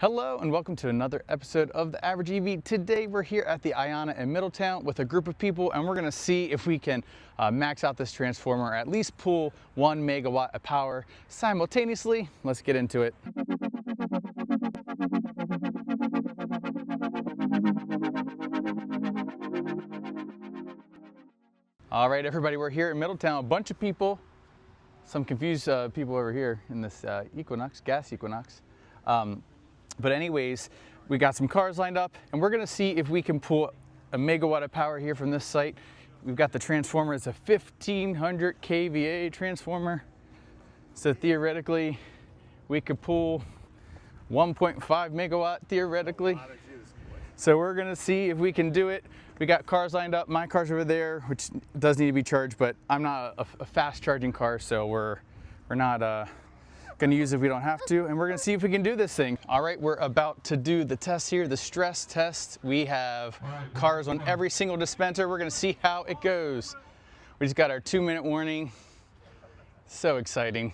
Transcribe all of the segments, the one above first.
Hello and welcome to another episode of The Average EV. Today we're here at the IONNA in Middletown with a group of people, and we're going to see if we can max out this transformer, or at least pull 1 megawatt of power simultaneously. Let's get into it. All right, everybody, we're here in Middletown. A bunch of people, some confused people over here in this gas Equinox. But anyways, we got some cars lined up, and we're gonna see if we can pull a megawatt of power here from this site. We've got the transformer. It's a 1500 kVA transformer. So theoretically, we could pull 1.5 megawatt theoretically. So we're gonna see if we can do it. We got cars lined up. My car's over there, which does need to be charged, but I'm not a fast charging car, so we're not gonna use it if we don't have to, and we're gonna see if we can do this thing. All right, we're about to do the test here, the stress test. We have cars on every single dispenser. We're gonna see how it goes. We just got our 2-minute warning. So exciting.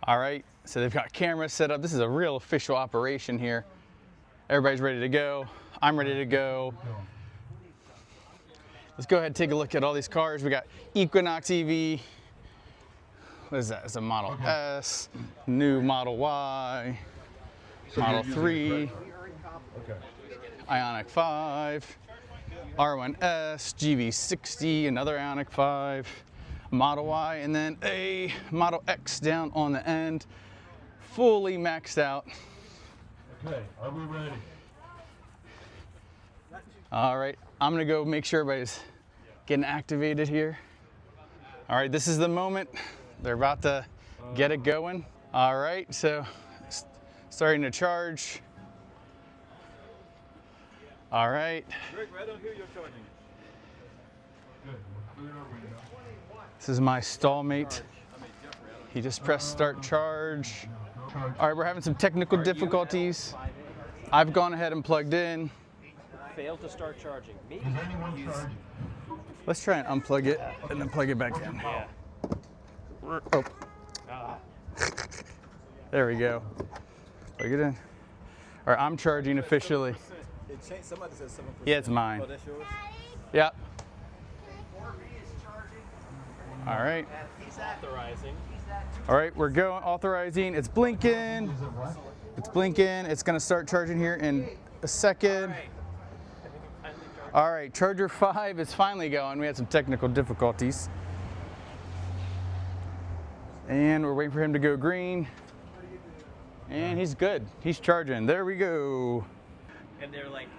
All right, so they've got cameras set up. This is a real official operation here. Everybody's ready to go. I'm ready to go. Let's go ahead and take a look at all these cars. We got Equinox EV. What is that? It's a Model S, new Model Y, Model 3, Ioniq 5, R1S, GV60, another Ioniq 5, Model Y, and then a Model X down on the end, fully maxed out. Okay, are we ready? All right, I'm gonna go make sure everybody's getting activated here. All right, this is the moment. They're about to get it going. All right, so starting to charge. All right. Rick, I don't hear you charging. Good. This is my stallmate. He just pressed start charge. All right, we're having some technical difficulties. I've gone ahead and plugged in. Failed to start charging. Is anyone charging? Let's try and unplug it and then plug it back in. Yeah. Oh. There we go. Plug it in. All right, I'm charging officially. Somebody said 7%. Yeah, it's mine. Oh, that's yours? Yep. All right. He's authorizing. All right, we're going, authorizing. It's blinking. It's blinking. It's gonna start charging here in a second. All right, charger 5 is finally going. We had some technical difficulties. And we're waiting for him to go green. And he's good. He's charging. There we go. And they're like,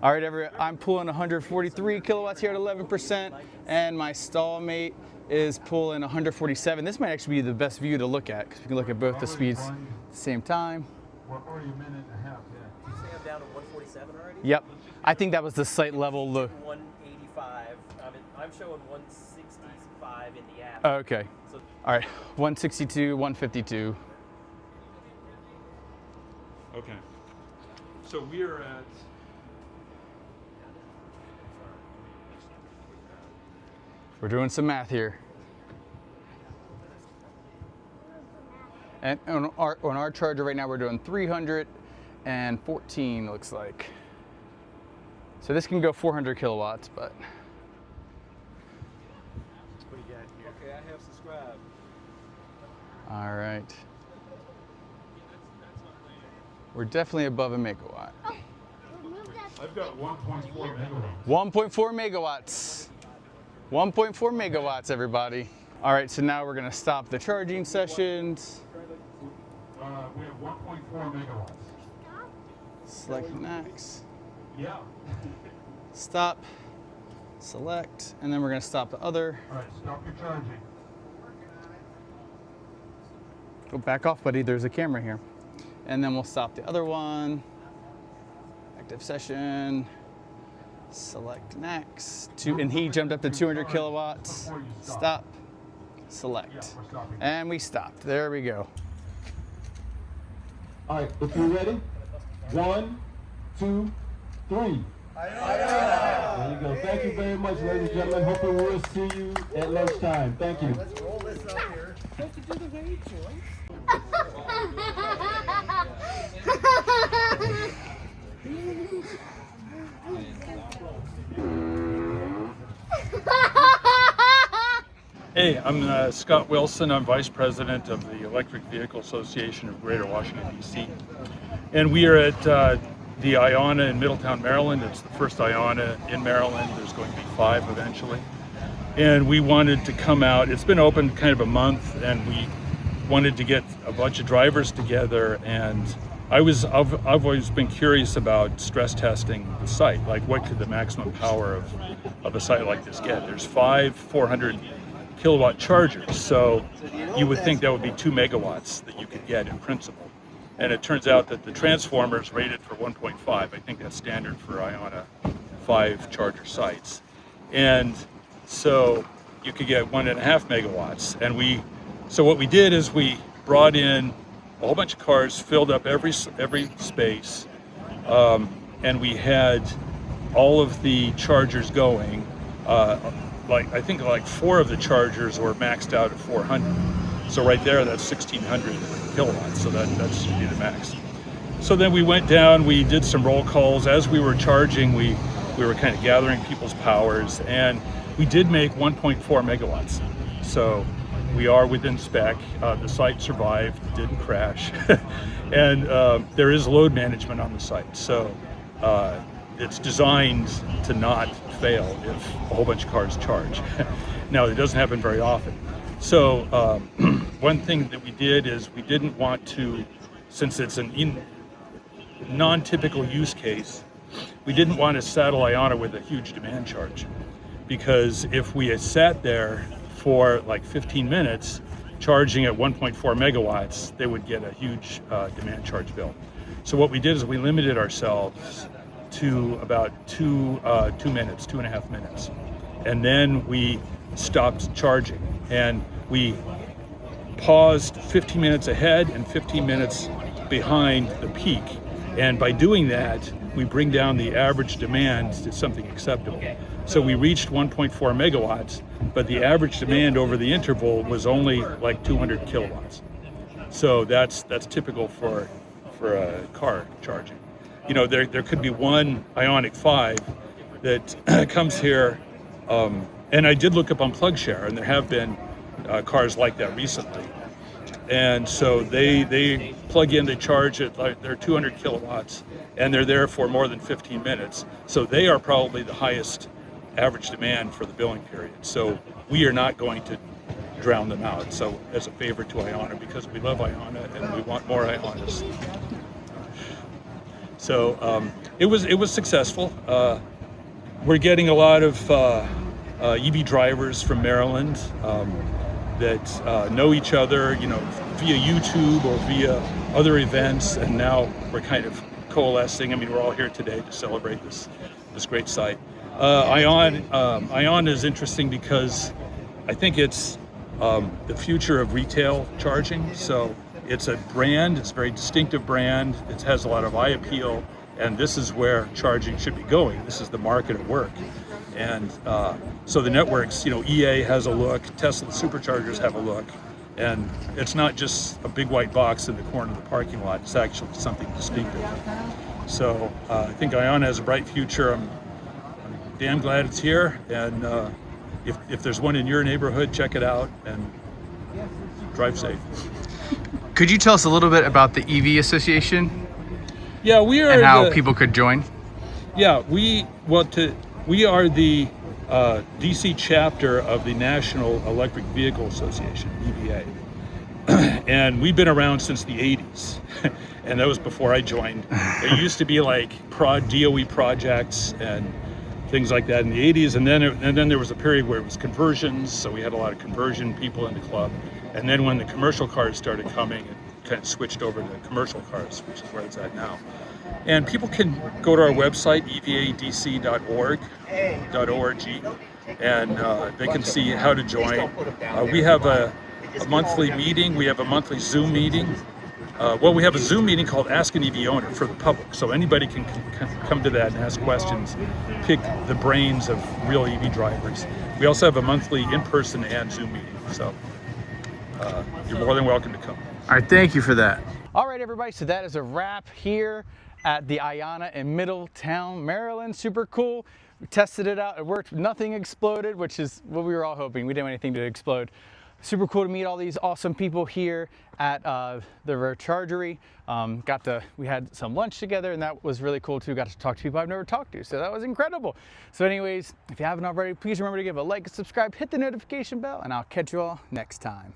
all right, I'm pulling 143 kilowatts here at 11%, and my stallmate is pulling 147. This might actually be the best view to look at, because we can look at both the speeds at the same time. We're already a minute and a half, yeah. did you say I'm down to 147 already? Yep. I think that was the site level. 185. I'm showing 165 in the app. Okay. So, All right, 162, 152. Okay. So we're at... We're doing some math here. And on our charger right now, we're doing 314, looks like. So this can go 400 kilowatts, but. what do you got here? Okay, I have subscribed. All right. We're definitely above a megawatt. I've got 1.4 megawatts. 1.4 megawatts. 1.4 megawatts, everybody. All right, so now we're gonna stop the charging sessions. We have 1.4 megawatts. Select next. Yeah. Stop. Select, and then we're gonna stop the other. All right, stop your charging. Go back off, buddy. There's a camera here. And then we'll stop the other one. Active session. Select next. And he jumped up to 200 kilowatts. Stop. Select. And we stopped. There we go. All right, if you're ready, 1, 2, 3. There you go. Thank you very much, ladies and gentlemen. Hopefully we'll see you at lunchtime. Thank you. Let's roll this up here. Don't you do the wave, Joyce? Hey, I'm Scott Wilson. I'm Vice President of the Electric Vehicle Association of Greater Washington, D.C. And we are at the IONNA in Middletown, Maryland. It's the first IONNA in Maryland. There's going to be 5 eventually. And we wanted to come out. It's been open kind of a month, and we wanted to get a bunch of drivers together. And I've always been curious about stress testing the site. Like, what could the maximum power of a site like this get? There's 5 400 kilowatt chargers, so you would think that would be 2 megawatts that you could get in principle. And it turns out that the transformer is rated for 1.5. I think that's standard for IONNA 5 charger sites. And so you could get 1.5 megawatts. And so what we did is we brought in a whole bunch of cars, filled up every space, and we had all of the chargers going. I think 4 of the chargers were maxed out at 400. So right there, that's 1,600 kilowatts. So that should be the max. So then we went down, we did some roll calls. As we were charging, we were kind of gathering people's powers, and we did make 1.4 megawatts. So we are within spec. The site survived, didn't crash. And there is load management on the site. So it's designed to not fail if a whole bunch of cars charge. Now, it doesn't happen very often. So one thing that we did is we didn't want to, since it's a non-typical use case, we didn't want to saddle IONNA with a huge demand charge, because if we had sat there for like 15 minutes charging at 1.4 megawatts, they would get a huge demand charge bill. So what we did is we limited ourselves to about 2.5 minutes. And then we stopped charging, and we paused 15 minutes ahead and 15 minutes behind the peak. And by doing that, we bring down the average demand to something acceptable. So we reached 1.4 megawatts, but the average demand over the interval was only like 200 kilowatts. So that's typical for a car charging. You know, there could be one Ioniq 5 that comes here, and I did look up on Plugshare, and there have been cars like that recently. And so they plug in, they charge it, like they're 200 kilowatts, and they're there for more than 15 minutes. So they are probably the highest average demand for the billing period. So we are not going to drown them out. So as a favor to IONNA, because we love IONNA and we want more IONNAs. So it was successful. We're getting a lot of EV drivers from Maryland that know each other, you know, via YouTube or via other events, and now we're kind of coalescing. I mean, we're all here today to celebrate this great site. IONNA is interesting because I think it's the future of retail charging. So it's a brand, it's a very distinctive brand, it has a lot of eye appeal, and this is where charging should be going. This is the market at work. And so the networks, you know, EA has a look, Tesla superchargers have a look, and it's not just a big white box in the corner of the parking lot, it's actually something distinctive. So I think IONNA has a bright future. I'm damn glad it's here, and if there's one in your neighborhood, check it out and drive safe. Could you tell us a little bit about the EV Association? Yeah, we are. And how people could join? Yeah, we are the DC chapter of the National Electric Vehicle Association, EVA. And we've been around since the 80s. And that was before I joined. There used to be like DOE projects and things like that in the 80s. And then there was a period where it was conversions. So we had a lot of conversion people in the club. And then when the commercial cars started coming, it kind of switched over to commercial cars, which is where it's at now. And people can go to our website, evadc.org, and they can see how to join. We have a monthly meeting. We have a monthly Zoom meeting. We have a Zoom meeting called Ask an EV Owner for the public. So anybody can come to that and ask questions, pick the brains of real EV drivers. We also have a monthly in-person and Zoom meeting. So you're more than welcome to come. All right, thank you for that. All right, everybody, so that is a wrap here at the IONNA in Middletown, Maryland. Super cool. We tested it out. It worked. Nothing exploded, which is what we were all hoping. We didn't want anything to explode. Super cool to meet all these awesome people here at the Rechargery. We had some lunch together, and that was really cool too. Got to talk to people I've never talked to, so that was incredible. So anyways, if you haven't already, please remember to give a like, subscribe, hit the notification bell, and I'll catch you all next time.